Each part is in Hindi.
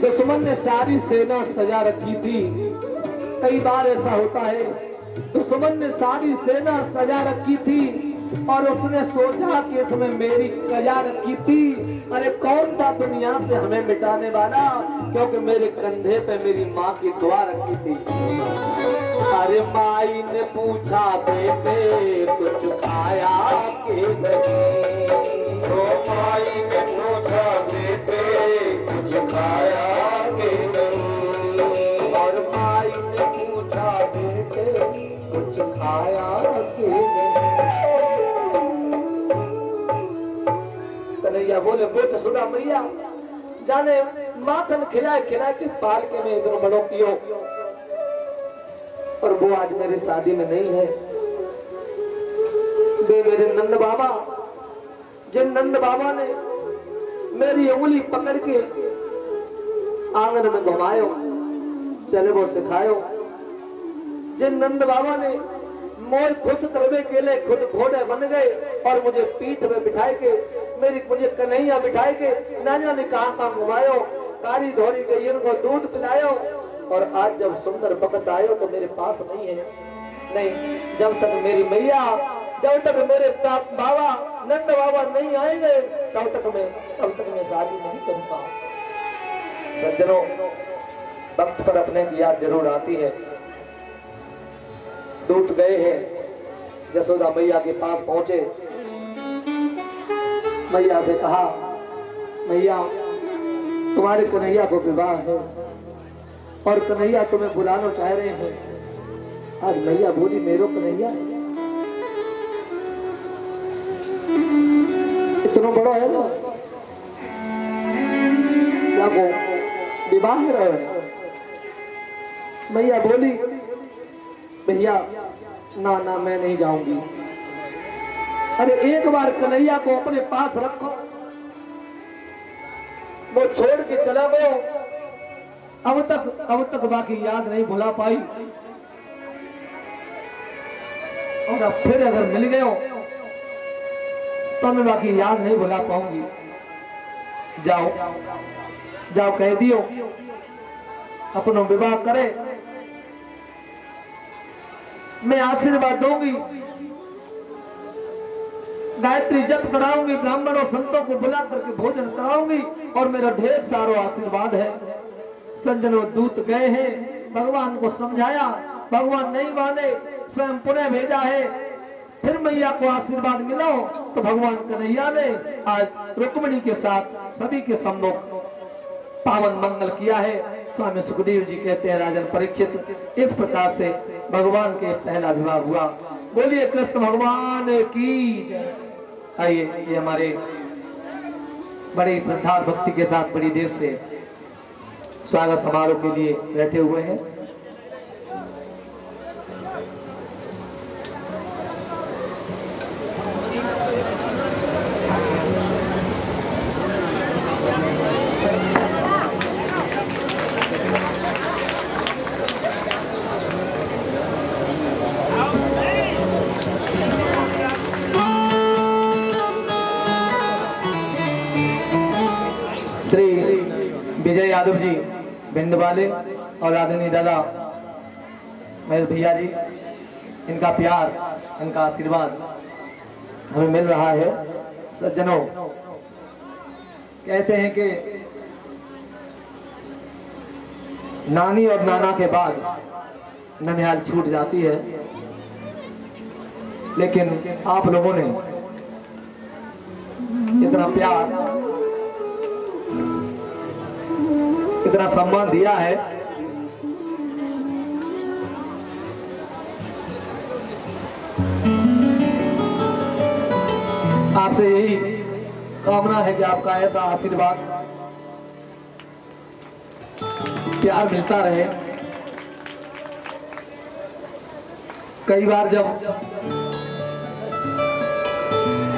दुश्मन ने सारी सेना सजा रखी थी। कई बार ऐसा होता है, दुश्मन ने सारी सेना सजा रखी थी और उसने सोचा कि इसमें मेरी कजा रखी थी। अरे कौन था दुनिया से हमें मिटाने वाला, क्योंकि मेरे कंधे पे मेरी माँ की दुआ रखी थी। अरे माई ने पूछा बेटे कुछ खाया के नहीं, तो माई ने पूछा बेटे कुछ खाया के नहीं, और माई ने पूछा बेटे कुछ खाया के नहीं। कन्हैया बोले बेटे सुधा मैया जाने माखन खिलाए खिलाए के पाल के में इधर बड़ो कियो, और वो आज मेरी शादी में नहीं है। वे मेरे नंद बाबा, जिन नंद बाबा ने मेरी उंगली पकड़ के आंगन में घुमायो, चले वो सिखायो, जिन नंद बाबा ने मोर खुद तरबे के लिए खुद घोड़े बन गए और मुझे पीठ में बिठाए के मुझे कन्हैया बिठाए के ना जाने कहां घुमायो, कारी धोरी गई उनको दूध पिलायो, और आज जब सुंदर वक्त आयो तो मेरे पास नहीं है। नहीं, जब तक मेरी मैया, जब तक मेरे बाबा नंद बाबा नहीं आएंगे तब तक मैं शादी नहीं करूंगा। सज्जनों, वक्त पर अपने की याद जरूर आती है। दूत गए हैं, यशोदा मैया के पास पहुंचे, मैया से कहा मैया तुम्हारे कन्हैया को विवाह है और कन्हैया तुम्हें बुलाना चाह रहे हैं। आज मैया बोली मेरो कन्हैया इतना बड़ा है ना, क्या वो विवाह में रहे। मैया बोली भैया ना ना मैं नहीं जाऊंगी। अरे एक बार कन्हैया को अपने पास रखो, वो छोड़ के चला गया, अब तक बाकी याद नहीं भुला पाई, और अब फिर अगर मिल गए तो मैं बाकी याद नहीं भुला पाऊंगी। जाओ जाओ कह दियो अपना विवाह करे, मैं आशीर्वाद दूंगी, गायत्री जप कराऊंगी, ब्राह्मण और संतों को बुला करके भोजन कराऊंगी, और मेरा ढेर सारा आशीर्वाद है। संजनों दूत गए हैं, भगवान को समझाया, भगवान नहीं माने, स्वयं पुनः भेजा है, फिर मैया को आशीर्वाद मिला तो भगवान कन्हैया ने आज रुक्मिणी के साथ सभी के सम्मुख पावन मंगल किया है। स्वामी सुखदेव जी कहते हैं राजन परीक्षित, इस प्रकार से भगवान के पहला विवाह हुआ। बोलिए कृष्ण भगवान की जय। आइए, ये हमारे बड़ी श्रद्धा भक्ति के साथ बड़ी देर से स्वागत समारोह के लिए बैठे हुए हैं। विजय यादव जी भिंड वाले और आदरणीय दादा महेश भैया जी, इनका प्यार, इनका आशीर्वाद हमें मिल रहा है। सज्जनों, कहते हैं कि नानी और नाना के बाद ननिहाल छूट जाती है, लेकिन आप लोगों ने इतना प्यार, इतना सम्मान दिया है, आपसे यही कामना है कि आपका ऐसा आशीर्वाद प्यार मिलता रहे। कई बार जब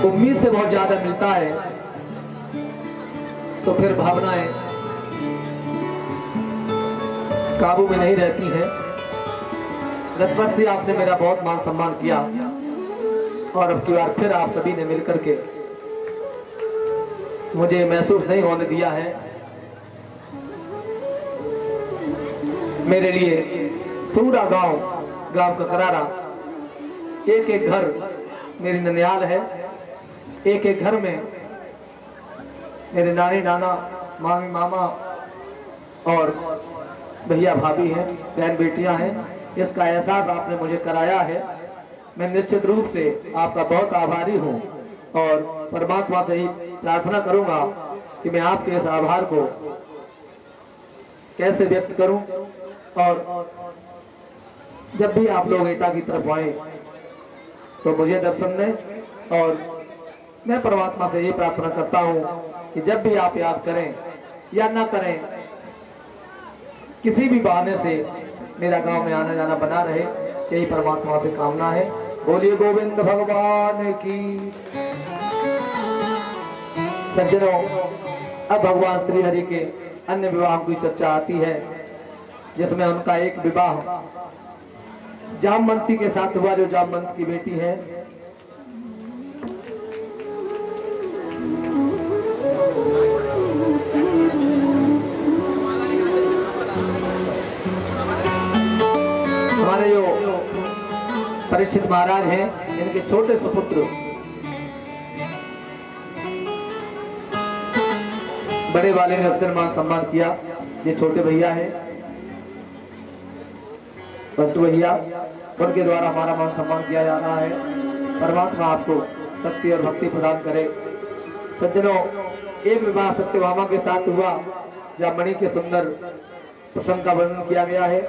उम्मीद से बहुत ज्यादा मिलता है तो फिर भावनाएं काबू में नहीं रहती हैं। गतवर्ष से आपने मेरा बहुत मान सम्मान किया और अब की बार फिर आप सभी ने मिलकर के मुझे महसूस नहीं होने दिया है मेरे लिए पूरा गांव का करारा, एक एक घर मेरी ननियाल है, एक एक घर में मेरे नानी नाना मामी मामा और भैया भाभी हैं, बहन बेटियां हैं। इसका एहसास आपने मुझे कराया है। मैं निश्चित रूप से आपका बहुत आभारी हूं और परमात्मा से ही प्रार्थना करूंगा कि मैं आपके इस आभार को कैसे व्यक्त करूं। और जब भी आप लोग एटा की तरफ आए तो मुझे दर्शन दें। और मैं परमात्मा से ये प्रार्थना करता हूं कि जब भी आप याद करें या ना करें, किसी भी बहाने से मेरा गांव में आना जाना बना रहे, यही परमात्मा से कामना है। बोलिए गोविंद भगवान की। सज्जनों, अब भगवान श्री हरि के अन्य विवाह की चर्चा आती है, जिसमें उनका एक विवाह जामवंती के साथ हुआ, जो जामवंत की बेटी है। हमारे जो परीक्षित महाराज हैं, इनके छोटे सुपुत्र बड़े वाले ने उसका मान सम्मान किया। ये छोटे भैया है बंटू भैया, उनके द्वारा हमारा मान सम्मान किया जा रहा है। परमात्मा आपको शक्ति और भक्ति प्रदान करे। सज्जनों, एक विवाह सत्यभामा के साथ हुआ, जहाँ मणि के सुंदर प्रसंग का वर्णन किया गया है।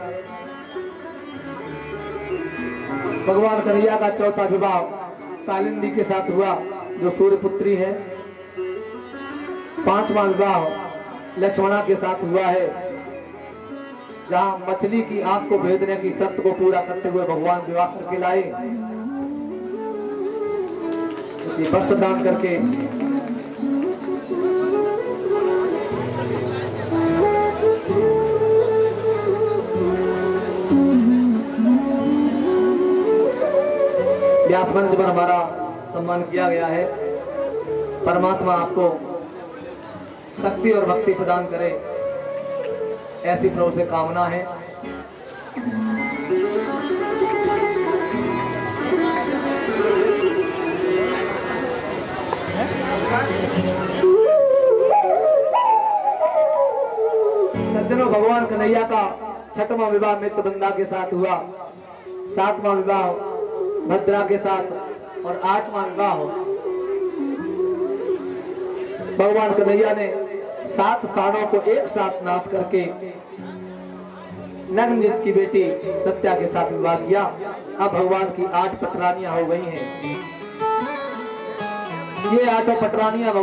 भगवान कन्हैया का चौथा विवाह कालिंदी के साथ हुआ, जो सूर्य पुत्री है। पांचवा विवाह लक्ष्मणा के साथ हुआ है, जहां मछली की आंख को भेदने की शर्त को पूरा करते हुए भगवान विवाह करके लाए, वस्त्र दान करके। व्यास मंच पर हमारा सम्मान किया गया है। परमात्मा आपको शक्ति और भक्ति प्रदान करे, ऐसी प्रभु से कामना है। सज्जनों, भगवान कन्हैया का छठवां विवाह मित्रवृंदा के साथ हुआ, सातवां विवाह भद्रा के साथ और आठवां विवाह भगवान कन्हैया ने 7 साणों को एक साथ नाथ करके नग्नजित की बेटी सत्या के साथ विवाह किया। अब भगवान की 8 पटरानियां हो गई हैं। ये 8 पटरानियां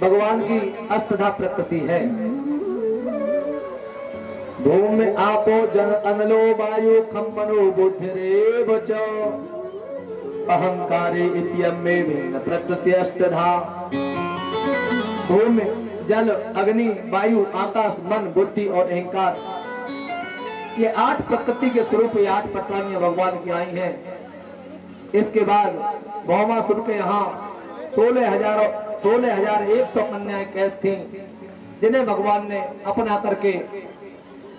भगवान की अष्टधा प्रकृति है। भूमि आपो जन अनलो वायु खम मनो बुद्धिरेव च अहंकारे इत्यम में भिन्न प्रकृति अष्टधा। भूमि, जल, अग्नि, वायु, आकाश, मन, बुद्धि और अहंकार, ये 8 प्रकृति के स्वरूप, ये 8 पटरानियां भगवान की आई हैं। इसके बाद भौमासुर के यहाँ 16,100 कन्याएं कैद थी, जिन्हें भगवान ने अपना करके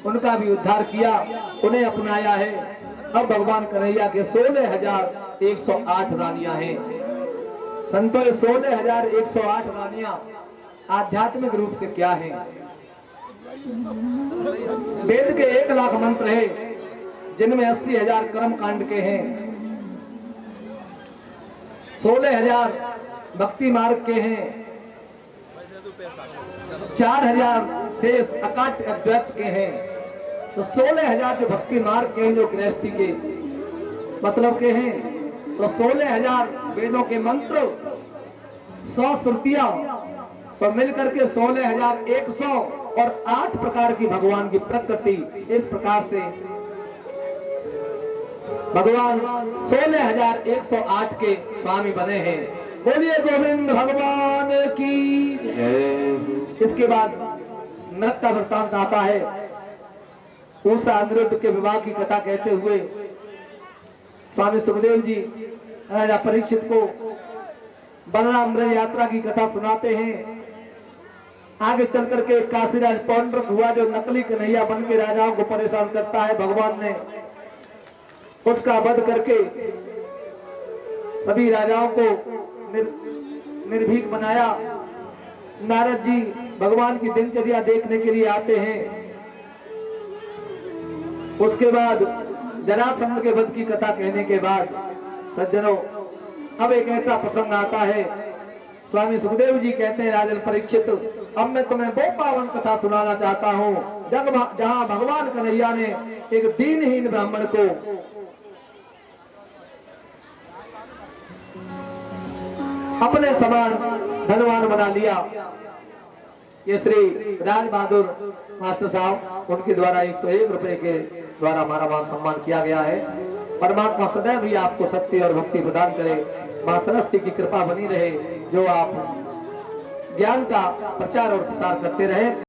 उनका भी उद्धार किया, उन्हें अपनाया है। अब भगवान कन्हैया के 16,108 रानियां हैं। संतों, 16,108 रानियां आध्यात्मिक रूप से क्या है? वेद के 1 लाख मंत्र है, जिनमें 80,000 कर्म कांड के हैं, 16,000 भक्ति मार्ग के हैं, 4,000 शेष अकाट अद्वैत के हैं। तो 16,000 जो भक्ति मार्ग के हैं, जो गृहस्थी के मतलब के हैं, तो 16,000 वेदों के मंत्र, 100 श्रुतियां, तो मिलकर के 16,100 और 8 प्रकार की भगवान की प्रकृति। इस प्रकार से भगवान 16,108 के स्वामी बने हैं। बोलिए गोविंद भगवान की जय। इसके बाद नृत्य का वृत्तांत आता है। उषा अनिरुद्ध के विवाह की कथा कहते हुए स्वामी सुखदेव जी राजा परीक्षित को बलराम यात्रा की कथा सुनाते हैं। आगे चल करके काशीराज पौंड्रक हुआ जो नकली कन्हैया बन के राजाओं को परेशान करता है, भगवान ने उसका वध करके सभी राजाओं को निर्भीक बनाया। नारद जी भगवान की दिनचर्या देखने के लिए आते हैं। उसके बाद जरासंध के वध की कथा कहने के बाद सज्जनों अब एक ऐसा प्रसंग आता है। स्वामी सुखदेव जी कहते हैं, राजन परीक्षित, अब मैं तुम्हें वो पावन कथा सुनाना चाहता हूँ जहाँ भगवान कन्हैया ने एक दीनहीन ब्राह्मण को अपने समान धनवान बना लिया। ये श्री राज बहादुर मास्टर साहब उनके द्वारा 101 रुपए के द्वारा हमारा मान सम्मान किया गया है। परमात्मा सदैव ही आपको शक्ति और भक्ति प्रदान करे। मां सरस्वती की कृपा बनी रहे, जो आप ज्ञान का प्रचार और प्रसार करते रहे।